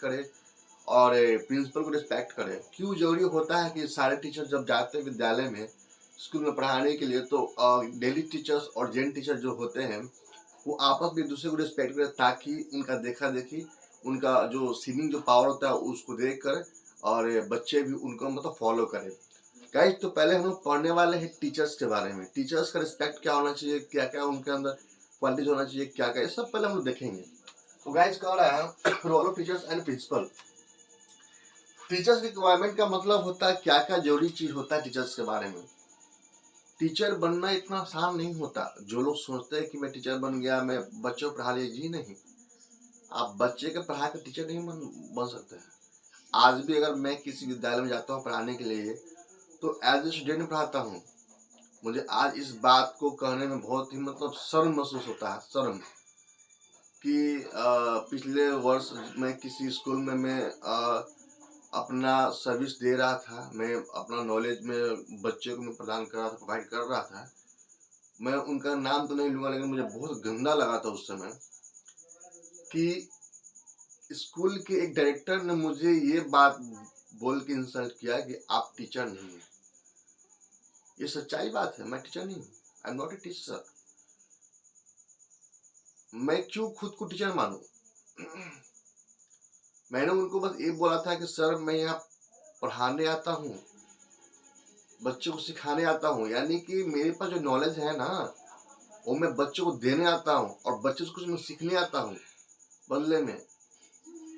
करे और प्रिंसिपल को रिस्पेक्ट करे। क्यों जरूरी होता है कि सारे टीचर जब जाते हैं विद्यालय में स्कूल में पढ़ाने के लिए, तो डेली टीचर्स और जेंट टीचर जो होते हैं वो आपस में एक दूसरे को रिस्पेक्ट करें, ताकि उनका देखा देखी, उनका जो सीनिंग जो पावर होता है उसको देख कर और बच्चे भी उनको मतलब फॉलो करें। गाइस, तो पहले हम लोग पढ़ने वाले हैं टीचर्स के बारे में। टीचर्स का रिस्पेक्ट क्या होना चाहिए, क्या क्या उनके अंदर क्वालिटीज होना चाहिए, क्या क्या, ये सब पहले हम लोग देखेंगे। तो गाइस, कह रहा है role of teachers and principal. Teachers requirement का मतलब होता है क्या क्या जरूरी चीज होता है टीचर्स के बारे में। टीचर बनना इतना आसान नहीं होता। जो लोग सोचते हैं कि मैं टीचर बन गया, मैं बच्चों को पढ़ा लिया, जी नहीं। आप बच्चे के पढ़ा कर टीचर नहीं बन सकते हैं। आज भी अगर मैं किसी विद्यालय में जाता हूँ पढ़ाने के लिए, तो एज ए स्टूडेंट पढ़ाता हूँ। मुझे आज इस बात को कहने में बहुत ही मतलब शर्म महसूस होता है, शर्म, कि पिछले वर्ष मैं किसी स्कूल में मैं अपना सर्विस दे रहा था। मैं अपना नॉलेज में बच्चे को मैं प्रदान कर रहा था, प्रोवाइड कर रहा था। मैं उनका नाम तो नहीं लूँगा, लेकिन मुझे बहुत गंदा लगा था उस समय कि स्कूल के एक डायरेक्टर ने मुझे ये बात बोल के इंसल्ट किया कि आप टीचर नहीं हैं। ये सच्चाई बात है, मैं टीचर नहीं हूँ। I am not a teacher. मैं क्यों खुद को टीचर मानूं? मैंने उनको बस ये बोला था कि सर, मैं यहाँ पढ़ाने आता हूँ, बच्चों को सिखाने आता हूँ, यानी कि मेरे पास जो नॉलेज है ना, वो मैं बच्चों को देने आता हूँ और बच्चों से कुछ मैं सीखने आता हूँ बदले में।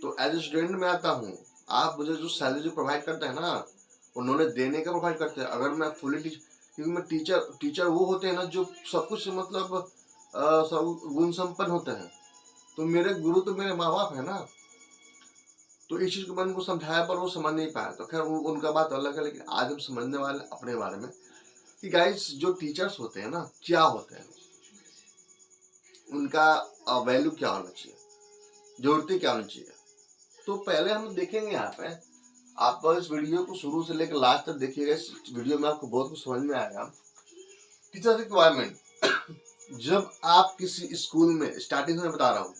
तो एज ए स्टूडेंट में आता हूँ। आप मुझे जो सैलरी जो प्रोवाइड करते हैं ना, उन्होंने देने का प्रोवाइड करते हैं। अगर मैं फुली क्योंकि मैं टीचर वो होते हैं ना जो सब कुछ मतलब सब गुण संपन्न होते हैं। तो मेरे गुरु तो मेरे माँ बाप है ना। तो इस चीज को मैंने उनको समझाया पर वो समझ नहीं पाया। तो खैर उनका बात अलग है, लेकिन आज हम समझने वाले अपने बारे में कि गाइस, जो टीचर्स होते हैं ना, क्या होते हैं, उनका वैल्यू क्या होना चाहिए, जरूरतें क्या होनी चाहिए। तो पहले हम देखेंगे यहाँ पे। आप इस वीडियो को शुरू से लेकर लास्ट तक देखिएगा। इस वीडियो में आपको बहुत कुछ समझ में आएगा। टीचर रिक्वायरमेंट, जब आप किसी स्कूल में, स्टार्टिंग में बता रहा हूँ,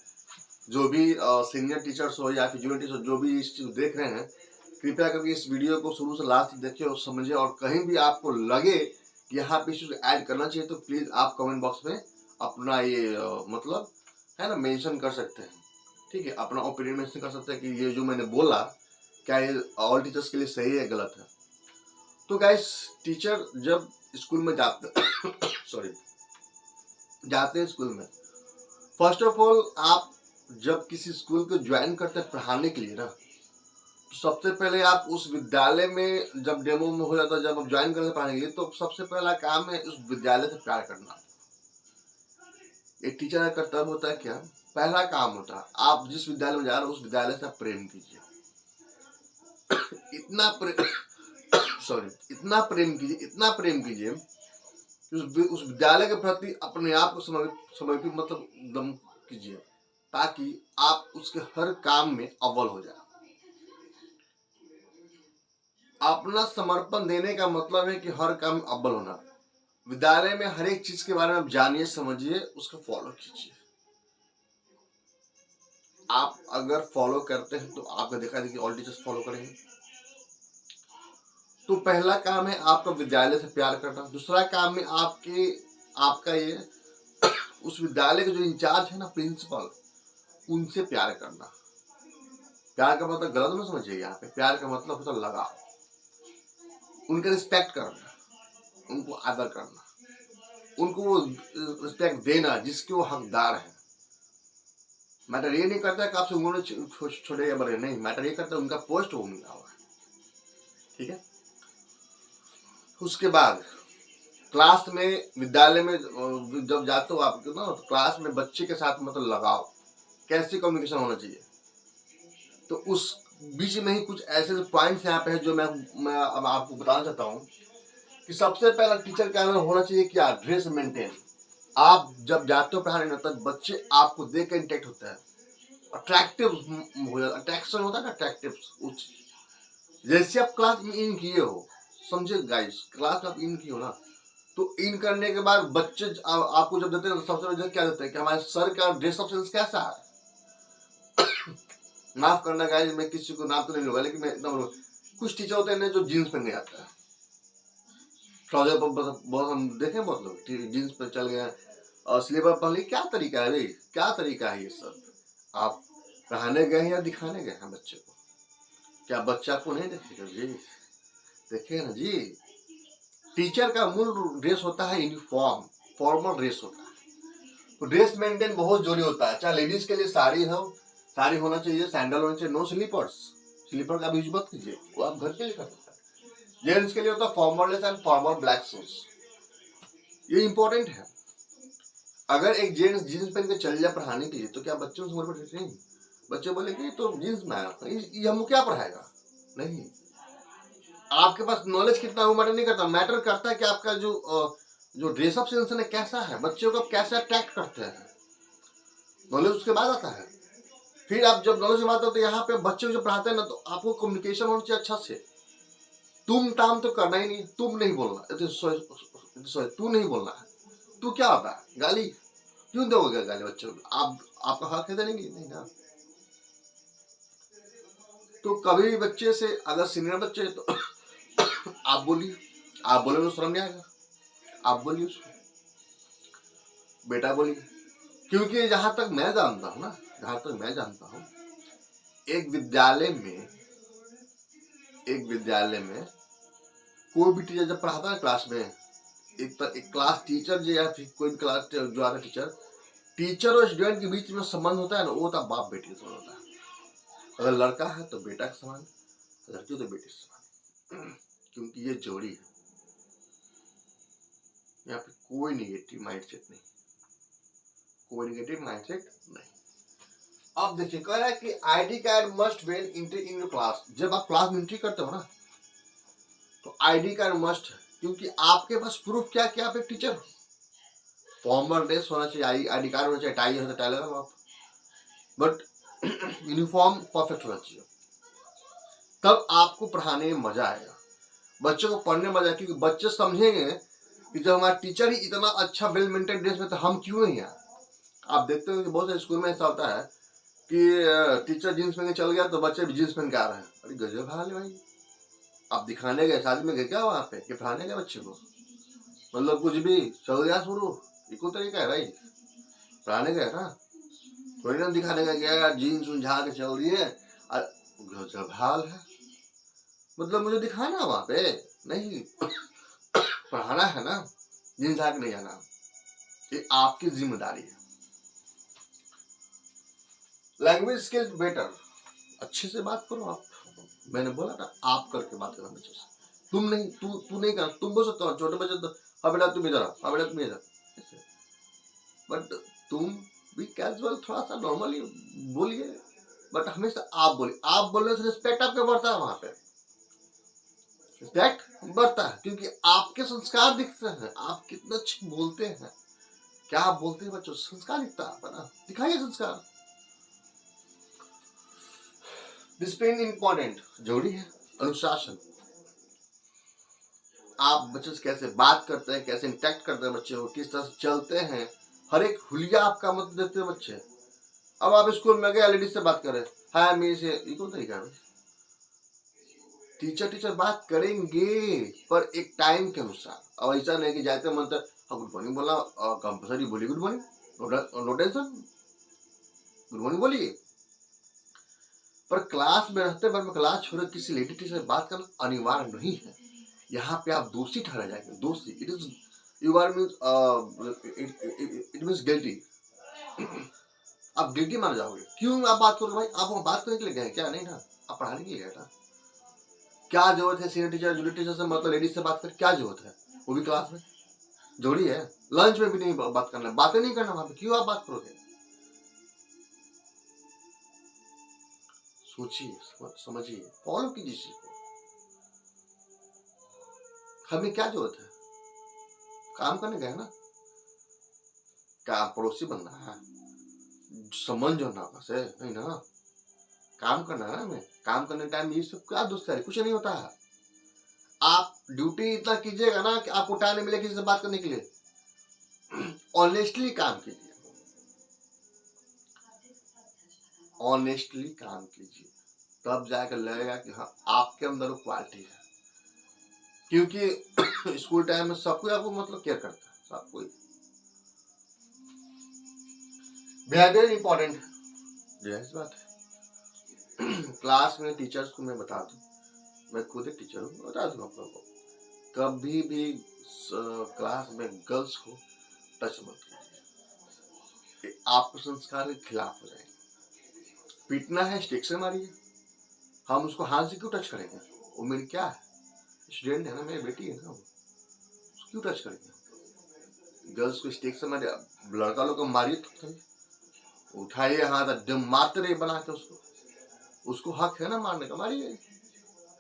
जो भी सीनियर टीचर्स हो या फिर जूनियर टीचर जो भी इस चीज देख रहे हैं, कृपया करके इस वीडियो को शुरू से लास्ट तक देखिए और समझिए। और कहीं भी आपको लगे कि यहाँ पे इस चीज ऐड करना चाहिए, तो प्लीज आप कमेंट बॉक्स में अपना ये मतलब है ना मेंशन कर सकते हैं। ठीक है, अपना ओपिनियन मेंशन कर सकते हैं कि ये जो मैंने बोला, क्या ये ऑल टीचर्स के लिए सही है, गलत है। तो गाइस, टीचर जब स्कूल में जाते जाते हैं स्कूल में, फर्स्ट ऑफ ऑल आप जब किसी स्कूल को ज्वाइन करते हैं पढ़ाने के लिए ना, तो सबसे पहले आप उस विद्यालय में जब डेमो में हो जाता है, जब आप ज्वाइन करते हैं पढ़ाने के लिए, तो सबसे पहला काम है उस विद्यालय से प्यार करना। एक टीचर का कर्तव्य होता है क्या, पहला काम होता है, आप जिस विद्यालय में जा रहे हो उस विद्यालय से आप प्रेम कीजिए। इतना प्रेम कीजिए कि उस विद्यालय के प्रति अपने आप को समर्पित मतलब दम कीजिए, ताकि आप उसके हर काम में अव्वल हो जाए। अपना समर्पण देने का मतलब है कि हर काम में अव्वल होना। विद्यालय में हर एक चीज के बारे में आप जानिए, समझिए, उसको फॉलो कीजिए। आप अगर फॉलो करते हैं तो आपको देखा देखिए ऑल टीचर्स फॉलो करेंगे। तो पहला काम है आपका विद्यालय से प्यार करना। दूसरा काम है आपका ये उस विद्यालय के जो इंचार्ज है ना, प्रिंसिपल, उनसे प्यार करना। प्यार का मतलब गलत मत समझिए। यहाँ पे प्यार का मतलब होता है लगाव, उनका रिस्पेक्ट करना, उनको आदर करना, उनको वो रिस्पेक्ट देना जिसके वो हकदार है। मैटर ये नहीं करता कि आपसे उम्र छोटे या बड़े, नहीं, मैटर ये करता है उनका पोस्ट वो मिला हुआ है। ठीक है। उसके बाद क्लास में, विद्यालय में जब जाते हो आप ना, तो क्लास में बच्चे के साथ मतलब लगाओ, कैसे कम्युनिकेशन होना चाहिए। तो उस बीच में ही कुछ ऐसे पॉइंट्स यहाँ पे है जो मैं अब आपको बताना चाहता हूँ कि सबसे पहला टीचर का होना चाहिए क्या, ड्रेस मेंटेन। आप जब जाते हो पढ़ाने में, तब बच्चे आपको देख कर इंटरेक्ट होता है, अट्रैक्टिव हो जाता, अट्रैक्शन होता है ना, अट्रैक्टिव। जैसे आप क्लास में इन किए हो, समझे गाइस, क्लास में आप इन किए हो ना, तो इन करने के बाद बच्चे आपको जब देते हैं, तो सबसे पहले क्या देते हैं कि हमारे सर का ड्रेस ऑफ सेंस कैसा है। माफ करना गाइस, मैं किसी को नाम तो नहीं लूंगा, लेकिन मैं एकदम कुछ टीचर होते हैं जो जीन्स पहन के आता है, ट्राउजर पर बहुत हम देखे बहुत लोग जीन्स पे चल गए और स्लीपर पहन ली। क्या तरीका है भाई, क्या तरीका है ये सब? आप पढ़ाने गए हैं या दिखाने गए हैं बच्चे को? क्या बच्चा को नहीं देखेगा जी? देखेगा ना जी। टीचर का मूल ड्रेस होता है यूनिफॉर्म, फॉर्मल ड्रेस होता है। तो ड्रेस मेंटेन बहुत जरूरी होता है। चाहे लेडीज के लिए साड़ी हो, साड़ी होना चाहिए, सैंडल होना चाहिए, नो स्लीपर्स, स्लीपर का भी यूज मत कीजिए, वो आप घर के लिए कर सकते हैं। जेंट्स के लिए होता है formal dress and formal black shoes, ये इंपॉर्टेंट है। अगर एक जेंट्स जींस पहन के चल जाए पढ़ाने के लिए तो क्या बच्चों से उम्र पर नहीं? बच्चे बोले कि तो जींस में आया, ये हमको क्या पढ़ाएगा? नहीं, आपके पास नॉलेज कितना वो मैटर नहीं करता, मैटर करता है कि आपका जो ड्रेसअप सेंस है कैसा है, बच्चों को कैसे अट्रैक्ट करते हैं, नॉलेज उसके बाद आता है। फिर आप जब नॉलेज की बात होती है यहाँ पे बच्चों को जो पढ़ाते हैं ना, तो आपको कम्युनिकेशन होना चाहिए अच्छा से। तुम ताम तो करना ही नहीं, तुम नहीं बोलना, सॉरी तू नहीं बोलना है। तू क्या होता है? गाली क्यों दोगे गाली बच्चों को? आपका हक है देने की? नहीं ना। तो कभी भी बच्चे से अगर सीनियर बच्चे तो आप बोलिए, आप बोले तो शर्म नहीं आएगा, आप बोलिए उसको बेटा बोलिए। क्योंकि जहां तक मैं जानता हूँ ना, जहां तक मैं जानता हूँ, एक विद्यालय में कोई भी टीचर जब पढ़ाता है क्लास में, एक क्लास टीचर जो या फिर कोई क्लास जो आता टीचर और स्टूडेंट के बीच में संबंध होता है ना, वो होता है बाप बेटी का संबंध होता है। अगर लड़का है तो बेटा के समान, लड़की तो बेटी के समान, क्योंकि ये जोड़ी है। यहाँ पे कोई नेगेटिव माइंडसेट नहीं, कोई नेगेटिव माइंडसेट नहीं। अब देखिए कह रहा है कि ID card must when entry in your class. जब आप क्लास में एंट्री करते हो ना तो आईडी कार्ड मस्ट है, क्योंकि आपके पास प्रूफ क्या कि आप एक टीचर हो। फॉर्मल ड्रेस होना चाहिए, आईडी कार्ड होना चाहिए, टाई हो तो टाई लगा लो आप, बट यूनिफॉर्म परफेक्ट होना चाहिए, तब आपको पढ़ाने में मजा आएगा, बच्चों को पढ़ने में मजा आएगा। क्योंकि बच्चे समझेंगे कि जब हमारा टीचर ही इतना अच्छा वेल मेंटेन ड्रेस में तो हम क्यों नहीं आए। आप देखते हो कि बहुत से स्कूल में ऐसा होता है कि टीचर जींस पहन के चल गया तो बच्चे भी जींस पहन के आ रहे हैं। अरे गजब हाल है भाई, आप दिखाने गए, शादी में गए क्या वहाँ पे कि पढ़ाने गए बच्चे को? मतलब कुछ भी चल गया शुरू, इको तरीका है भाई, पढ़ाने गए ना, थोड़ी ना दिखाने का गया जीन्स उलझा के चल दिए, गजब हाल है। मतलब मुझे दिखाना वहाँ पे नहीं, पढ़ाना है ना, जीन्स उठा के नहीं जाना, ये आपकी जिम्मेदारी है। लैंग्वेज स्किल बेटर, अच्छे से बात करो आप। मैंने बोला था आप करके बात करना बच्चों से, तुम नहीं, तू नहीं कर, तुम बोल सकते हो छोटे बच्चे तो हाँ बेटा तुम इधर, हाँ बेटा तुम इधर, बट तुम भी कैजुअल थोड़ा सा नॉर्मली बोलिए, बट हमेशा आप बोलिए। आप बोलने से रिस्पेक्ट आपका बढ़ता है, वहां पे रिस्पेक्ट बढ़ता है, क्योंकि आपके संस्कार दिखते हैं, आप कितने अच्छे बोलते हैं, क्या आप बोलते हैं बच्चों, संस्कार दिखता है ना, दिखाइए संस्कार। डिसिप्लिन इंपॉर्टेंट, जरूरी है, अनुशासन। आप बच्चे से कैसे बात करते हैं, कैसे इंटरेक्ट करते हैं बच्चे को, किस तरह से चलते हैं, हर एक हुलिया आपका मत देते हैं बच्चे। अब आप स्कूल में गए लेडीज से बात करें, हाँ मेरे से, ये कौन तरीका है? टीचर बात करेंगे पर एक टाइम के अनुसार। अब ऐसा नहीं कि जाते मन तक हाँ गुड मॉर्निंग बोला, कंपल्सरी बोली good morning, no tension, good morning बोलिए। पर क्लास में रहते पर क्लास छोड़ किसी लेडी टीचर से बात करना अनिवार्य नहीं है। यहाँ पे आप दोषी ठहरा जाएंगे, दोषी, it is you are means it means guilty, आप गिल्टी मार जाओगे। क्यों आप बात करोगे भाई? आप वहाँ बात करने के लिए गए क्या? नहीं ना, आप पढ़ाने के लिए गए ना। क्या जरूरत है सीनियर टीचर जूनियर टीचर से, मतलब लेडीज से बात कर, क्या जरूरत है? वो भी क्लास में जोड़ी है, लंच में भी नहीं बात करना, बातें नहीं करना वहां पे, क्यों आप बात करोगे? सोचिए, समझिए, फॉलो कीजिए चीज को। हमें क्या जरूरत है? काम करने गए ना, क्या पड़ोसी बनना है, संबंध जोड़ना आपस है नहीं ना, काम करना है ना। हमें काम करने टाइम ये सब क्या दोस्त है, कुछ नहीं होता है। आप ड्यूटी इतना कीजिएगा ना कि आपको टाइम नहीं मिले किसी से बात करने के लिए। ऑनेस्टली काम कीजिए, ऑनेस्टली काम कीजिए, तब जाकर लगेगा कि हाँ आपके अंदर वो क्वालिटी है। क्योंकि स्कूल टाइम में सब कोई आपको मतलब केयर करता है, सब कोई। बिहेवियर इंपॉर्टेंट है, बात है। क्लास में टीचर्स को मैं बता दूं, मैं खुद एक टीचर हूँ, बता दूं आप लोगों को, कभी भी क्लास में गर्ल्स को टच मत कीजिए, आपके संस्कार के खिलाफ हो जाएंगे। पीटना है स्टिक से मारिए, हम उसको हाथ से क्यों टच करेंगे? वो मेरी क्या है, स्टूडेंट है ना, मेरी बेटी है ना, उसको क्यों टच करेंगे? गर्ल्स को स्टिक से मारिए, लड़का लोग को मारिए, उठाइए हाथ, एकदम मारते रहिए बना के उसको हक है ना मारने का, मारिए।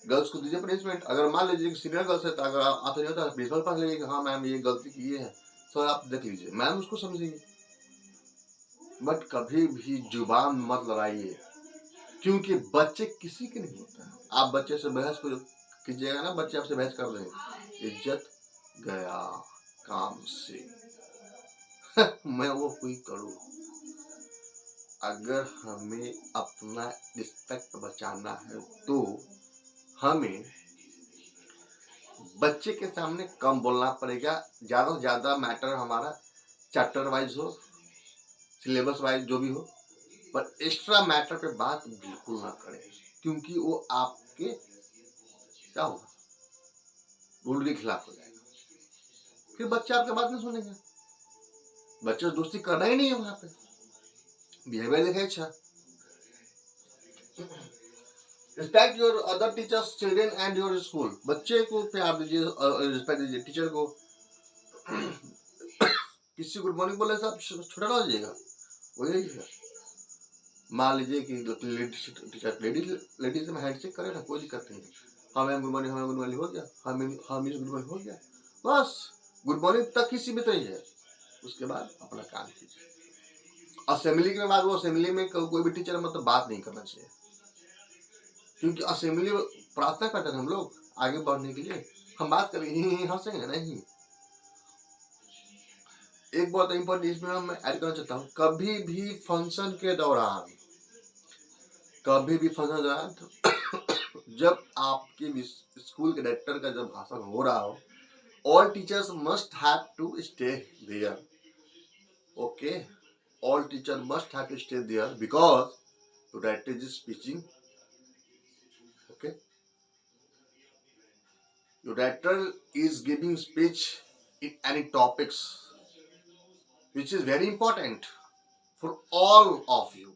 गर्ल्स को दीजिए पनिशमेंट। अगर मान लीजिए कि सीनियर गर्ल्स है तो अगर आप नहीं होता प्रिंसिपल पास लेंगे कि हाँ मैम ये गलती की है, तो आप देख लीजिए, मैम उसको समझेंगे। बट कभी भी जुबान मत लड़ाइए, क्योंकि बच्चे किसी के नहीं होते हैं। आप बच्चे से बहस कीजिएगा ना, बच्चे आपसे बहस कर रहे हैं, इज्जत गया काम से। मैं वो कोई करूँ, अगर हमें अपना रिस्पेक्ट बचाना है तो हमें बच्चे के सामने कम बोलना पड़ेगा। ज्यादा से ज्यादा मैटर हमारा चैप्टर वाइज हो, सिलेबस वाइज जो भी हो, पर एक्स्ट्रा मैटर पे बात बिल्कुल ना करें, क्योंकि वो आपके क्या होगा, रूल के खिलाफ हो जाएगा। फिर बच्चे आपके बात नहीं सुनेंगे, बच्चे दोस्ती करना ही नहीं है वहां पे, बिहेवियर देखे। अच्छा, respect your other teachers, children and your school. बच्चे को प्यार दीजिए, रिस्पेक्ट दीजिए। टीचर को किसी गुड मॉर्निंग बोले से आप छोटा ना हो जाइएगा, वही है। मान लीजिए कि टीचर लेडीज में हैंडशेक करे ना, कोई दिक्कत नहीं है। हमें गुड मॉर्निंग, हमें गुड मॉर्निंग हो गया, हमें गुड मॉर्निंग हो गया, बस गुड मॉर्निंग तक ही सीमित ही है। उसके बाद अपना काम कीजिए। असेंबली के बाद वो असेंबली में कोई भी टीचर मतलब बात नहीं करना चाहिए, क्योंकि असेंबली में प्रार्थना करते हैं हम लोग आगे बढ़ने के लिए। हम बात करेंगे हंसेंगे नहीं। एक बहुत इंपॉर्टेंट इसमें मैं ऐड करना चाहता हूँ, कभी भी फंक्शन के दौरान जब आपके स्कूल के डायरेक्टर का जब भाषण हो रहा हो, all teachers must have to stay there. Okay, all teacher must have to stay there because the director is speaking. Okay, your director is giving speech in any topics which is very important for all of you.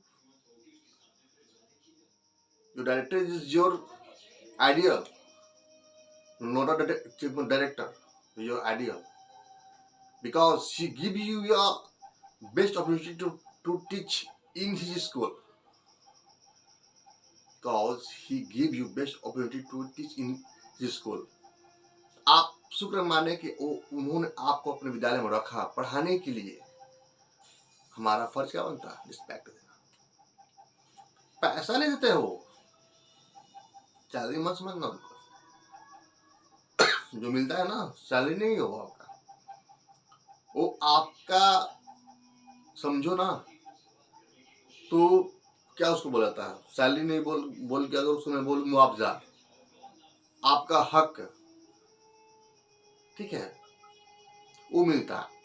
Your director is your ideal, not a director, your ideal, because he give you your best opportunity to teach in his school, because he give you best opportunity to teach in his school. आप शुक्र माने कि उन्होंने आपको अपने विद्यालय में रखा पढ़ाने के लिए। हमारा फर्ज क्या बनता है? रिस्पेक्ट देना। पैसा नहीं देते हो, सैलरी मत समझना उनको, जो मिलता है ना सैलरी नहीं हो आपका, वो आपका समझो ना, तो क्या उसको बोला था, सैलरी नहीं बोल के अगर उसमें बोल मुआवजा, आपका हक, ठीक है, वो मिलता है।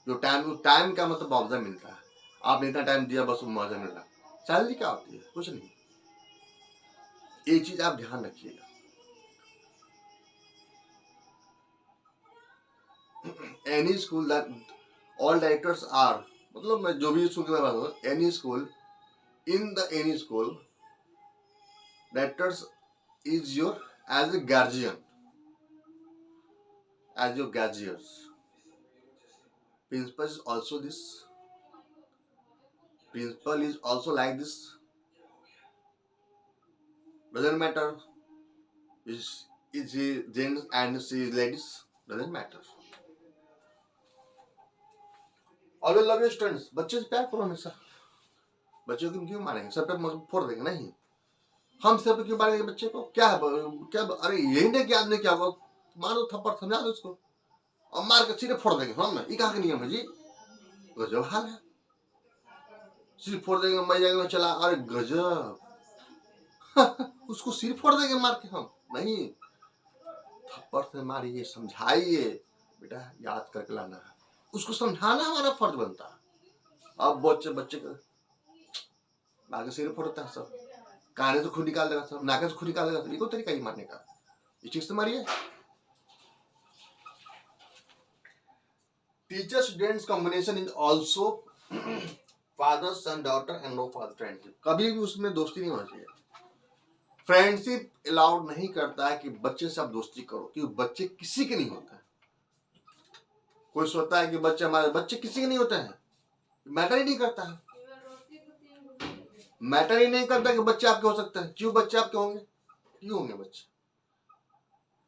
जो टाइम का मतलब मुआवजा मिलता है। आपने इतना टाइम दिया बस मुआवजा मिल रहा। सैलरी क्या होती है? कुछ नहीं। ये चीज आप ध्यान रखिएगा। Any school that all directors are, मतलब मैं जो भी स्कूल की बात करूँ, any school, in the any school directors is your as a guardian, as your guardians. Principal is also this. Principal is also like this. Doesn't matter. Is he gents and she is ladies? Doesn't matter. Always love your students. बच्चे से प्यार करो हमेशा। बच्चों को क्यों मारेंगे? Sir पे फोड़ देंगे नहीं। हम सर पे क्यों मारेंगे बच्चे को? क्या है? क्या? अरे यही नहीं कि आदमी क्या होगा? मारो थप्पड़, समझा दो उसको और मार के सीधे फोड़ देंगे। हम ये कहाँ का नियम है जी? गजब हाल है। सिर फोड़ देंगे, मर जाएगा, चला। अरे गजब। उसको सिर फोड़ देंगे मार के हम? नहीं, थप्पड़ से मारिए, समझाइए, बेटा याद करके लाना है, उसको समझाना हमारा फर्ज बनता है। अब बच्चे का आगे सिर फोड़ता है सब, काने से खून निकाल देगा, सब नाके से खून निकाल देगा, ये कोई तरीका ही मारने का? ये चीज से मारिए। Teacher students combination is also father son daughter and no father friendship. कभी भी उसमें दोस्ती नहीं होना चाहिए। फ्रेंडशिप अलाउड नहीं करता है कि बच्चे से आप दोस्ती करो, क्योंकि बच्चे किसी के नहीं होते हैं। कोई सोचता है कि बच्चे हमारे, बच्चे किसी के नहीं होते हैं, मैटर ही नहीं करता है। मैटर ही नहीं करता कि बच्चे आपके हो सकते हैं। क्यों बच्चे आपके होंगे? क्यों होंगे बच्चे?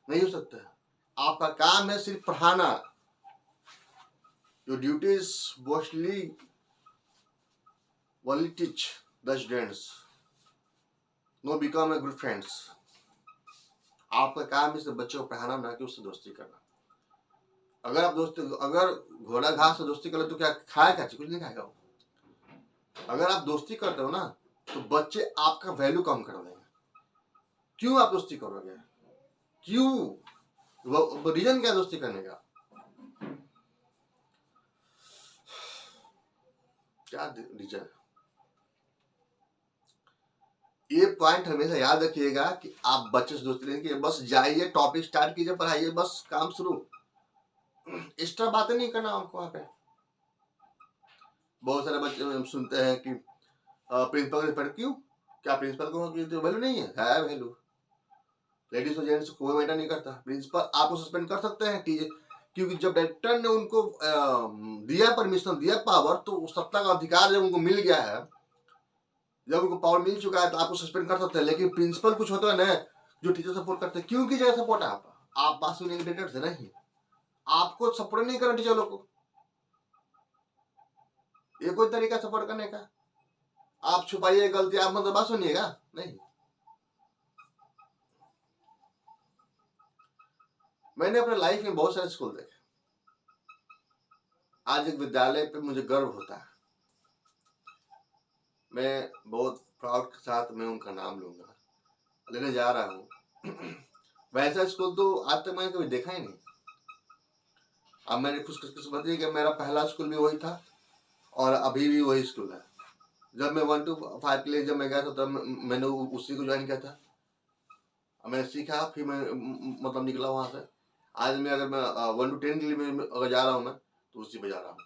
नहीं हो सकता है। आपका काम है सिर्फ पढ़ाना। Your duty is mostly only teach the students, no become a good friends. आपका काम है सिर्फ बच्चों को पढ़ाना, ना कि उससे दोस्ती करना। अगर घोड़ा घास से दोस्ती करे तो क्या खाएगा? कुछ नहीं खाएगा वो। अगर आप दोस्ती करते हो ना, तो बच्चे आपका वैल्यू कम कर देंगे। क्यों आप दोस्ती करोगे? क्यों? वो रीजन क्या दोस्ती करने का? क्या रीजन? ये पॉइंट हमेशा याद रखिएगा कि आप बच्चे से दोस्ती नहीं कीजिए, बस जाइए, टॉपिक स्टार्ट कीजिए, पढ़ाइए, बस काम शुरू। एक्स्ट्रा बातें नहीं करना हमको। वहां पे बहुत सारे बच्चे सुनते हैं कि प्रिंसिपल पर क्यों, क्या प्रिंसिपल को वैल्यू नहीं है वैल्यू। लेडीज और जेंट्स कोई मैटर नहीं करता। प्रिंसिपल आपको सस्पेंड कर सकते हैं टीचर, क्योंकि जब डायरेक्टर ने उनको दिया परमिशन, दिया पावर, तो उस सत्ता का अधिकार जब उनको मिल गया है, जब उनको पावर मिल चुका है, तो आपको सस्पेंड कर सकते हैं। लेकिन प्रिंसिपल कुछ होता है ना जो टीचर सपोर्ट करते हैं। क्यों की जगह सपोर्ट है आप बात सुनेंगे डायरेक्टर से? नहीं, आपको सपोर्ट नहीं करना टीचर लोग को। ये कोई तरीका सपोर्ट करने का? आप छुपाइए गलती, आप मतलब बात सुनिएगा नहीं। मैंने अपने लाइफ में बहुत सारे स्कूल देखे। आज एक विद्यालय पे मुझे गर्व होता है। मैं बहुत प्राउड के साथ मैं उनका नाम लूंगा, लेने जा रहा हूँ। वैसा स्कूल तो आज तक मैंने कभी देखा ही नहीं। अब मैंने खुशकिस्मती कि मेरा पहला स्कूल भी वही था और अभी भी वही स्कूल है। जब मैं 1 to 5 के लिए जब मैं गया था, तब मैंने उसी को ज्वाइन किया था। मैंने सीखा, फिर मैं मतलब निकला वहां से। आज मैं अगर मैं 1 to 10 के लिए मैं अगर जा रहा हूँ, मैं तो उसी पे जा रहा हूँ।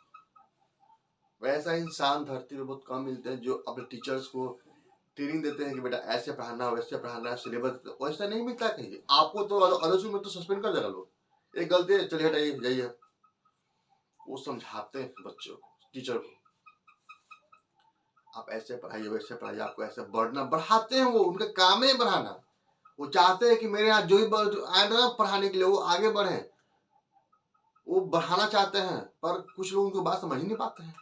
वैसा इंसान धरती पे बहुत कम मिलते हैं जो अपने टीचर्स को ट्रेनिंग देते हैं कि बेटा ऐसे पढ़ाना, वैसे पढ़ाना, सिलेबस वैसा नहीं मिलता कहीं। आपको तो अदर स्कूल में तो सस्पेंड कर देगा लोग। एक गलती है, चलिए हटाइए, जाइए। वो समझाते हैं बच्चों को, टीचर को, आप ऐसे पढ़ाइए, वैसे पढ़ाइए, आपको ऐसे बढ़ना, बढ़ाते हैं। वो उनका काम है बढ़ाना। वो चाहते हैं कि मेरे यहाँ जो भी आए ना पढ़ाने के लिए, वो आगे बढ़े, वो बढ़ाना चाहते हैं। पर कुछ लोग उनको बात समझ ही नहीं पाते हैं।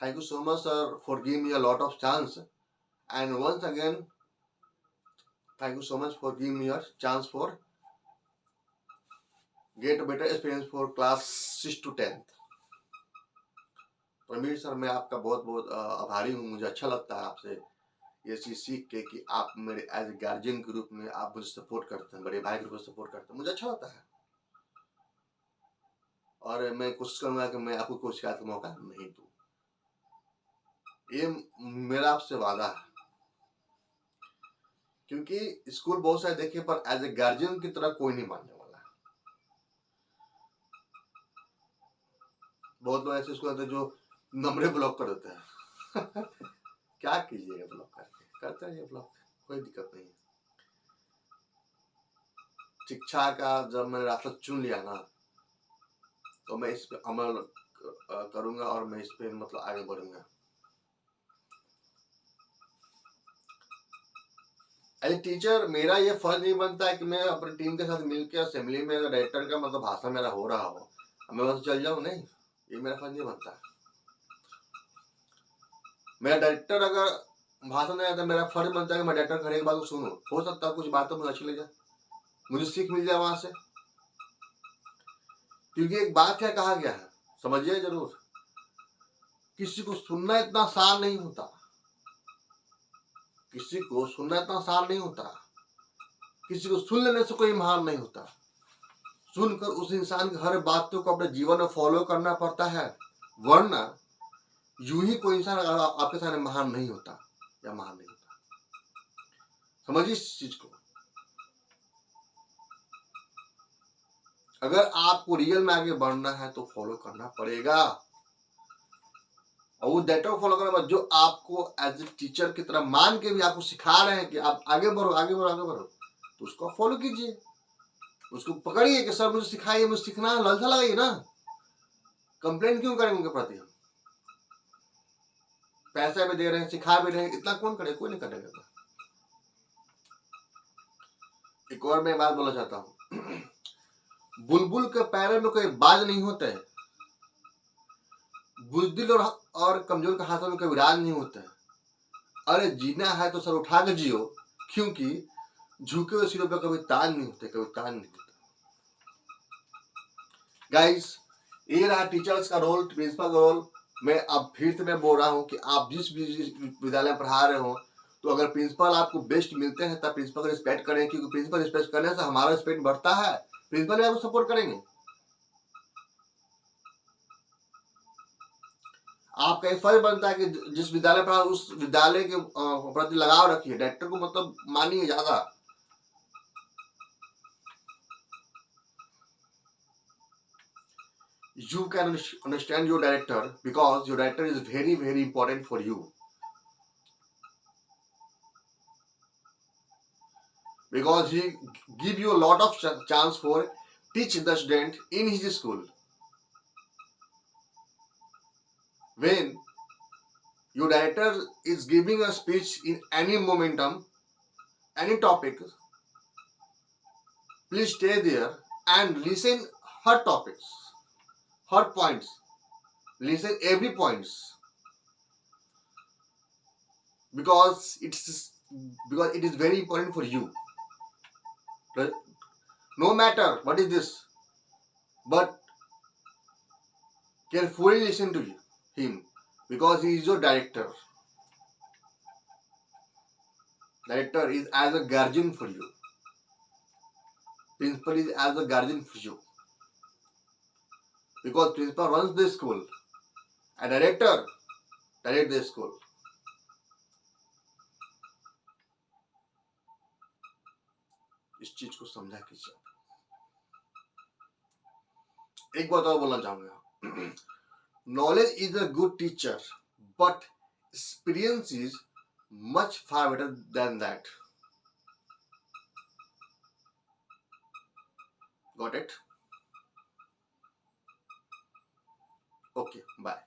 Thank you so much, sir, for giving me a lot of chance. And once again, thank you so much for giving me a chance for get a better experience for class 6 to 10th. परमीर sir, मैं आपका बहुत बहुत आभारी हूँ। मुझे अच्छा लगता है आपसे ये चीज़ सीख के कि आप मेरे एज ए गार्जियन के रूप में आप मुझे सपोर्ट करते हैं, बड़े भाई के रूप में सपोर्ट करते हैं। मुझे अच्छा लगता है और मैं कोशिश करूँगा कि मैं आपको कोई शिकायत का मौका नहीं दूँ। ये मेरा आपसे वादा है, क्योंकि स्कूल बहुत सारे देखे, पर एज ए गार्जियन की तरह कोई नहीं मानने वाला है। बहुत लोग ऐसे स्कूल आते हैं जो नंबरे ब्लॉक कर देते हैं। क्या कीजिएगा ब्लॉक करके? करते रहिए ब्लॉक, कोई दिक्कत नहीं है। शिक्षा का जब मैंने रास्ता चुन लिया ना, तो मैं इस पे अमल करूंगा और मैं इस पे मतलब आगे बढ़ूंगा। एज टीचर मेरा ये फर्ज नहीं बनता है कि मैं अपनी टीम के साथ मिलकर असेंबली में डायरेक्टर का मतलब भाषण मेरा हो रहा हो, मैं बस चल जाऊं, नहीं, ये मेरा फर्ज नहीं बनता। मेरा डायरेक्टर अगर भाषण नहीं आता, मेरा फर्ज बनता है कि मैं डायरेक्टर हर एक बात को सुनूं। हो सकता है कुछ बातें मुझे अच्छी लग जाए, मुझे सीख मिल जाए वहां से। क्योंकि एक बात क्या कहा गया है, समझिए जरूर, किसी को सुनना इतना आसान नहीं होता, किसी को सुनना इतना आसान नहीं होता, किसी को सुन लेने से कोई महान नहीं होता। सुनकर उस इंसान की हर बातों को अपने जीवन में फॉलो करना पड़ता है, वरना यूं ही कोई इंसान आपके सामने महान नहीं होता या महान नहीं होता। समझिए इस चीज को। अगर आपको रियल में आगे बढ़ना है तो फॉलो करना पड़ेगा, और वो डेटा को फॉलो करने के बाद जो आपको एज ए टीचर की तरह मान के भी आपको सिखा रहे हैं कि आप आगे बढ़ो आगे बढ़ो आगे बढ़ो, तो उसको फॉलो कीजिए, उसको पकड़िए कि सर मुझे सिखाइए, मुझे सीखना है, ललचा लगाइए ना। कंप्लेंट क्यों करेंगे उनके प्रति? हम पैसा भी दे रहे हैं, सिखा भी रहे हैं, इतना कौन करे? कोई नहीं करेगा। एक और मैं बात बोलना चाहता हूँ, बुलबुल के पैरों में कोई बाज नहीं होता है, बुजदिल और कमजोर के हाथों में कोई राज नहीं होता है। अरे जीना है तो सर उठा के जियो, क्योंकि झुके हुए सिरों पर कभी ताज नहीं होते, कभी ताज नहीं होता। गाइस, ये रहा टीचर्स का रोल, प्रिंसिपल का रोल। मैं अब फिर से मैं बोल रहा हूँ कि आप जिस भी विद्यालय में पढ़ा रहे हो, तो अगर प्रिंसिपल आपको बेस्ट मिलते हैं तब प्रिंसिपल का रिस्पेक्ट करें, क्योंकि प्रिंसिपल रिस्पेक्ट करने से हमारा रिस्पेक्ट बढ़ता है, प्रिंसिपल भी आपको सपोर्ट करेंगे। आपका एक फर्ज बनता है कि जिस विद्यालय पढ़ा उस विद्यालय के प्रति लगाव रखिए, डायरेक्टर को मतलब मानिए ज्यादा। You can understand your director because your director is very very important for you, because he give you a lot of chance for teach the student in his school. When your director is giving a speech in any momentum, any topic, please stay there and listen her topics, her points, listen every points, because it is very important for you. No matter what is this, but carefully listen to him, because he is your director. Director is as a guardian for you. Principal is as a guardian for you, because principal runs the school and director direct the school. इस चीज को समझा कीजिए। एक बात और बोलना चाहूंगा, knowledge is a good teacher, but experience is much far better than that. Got it? Okay, bye.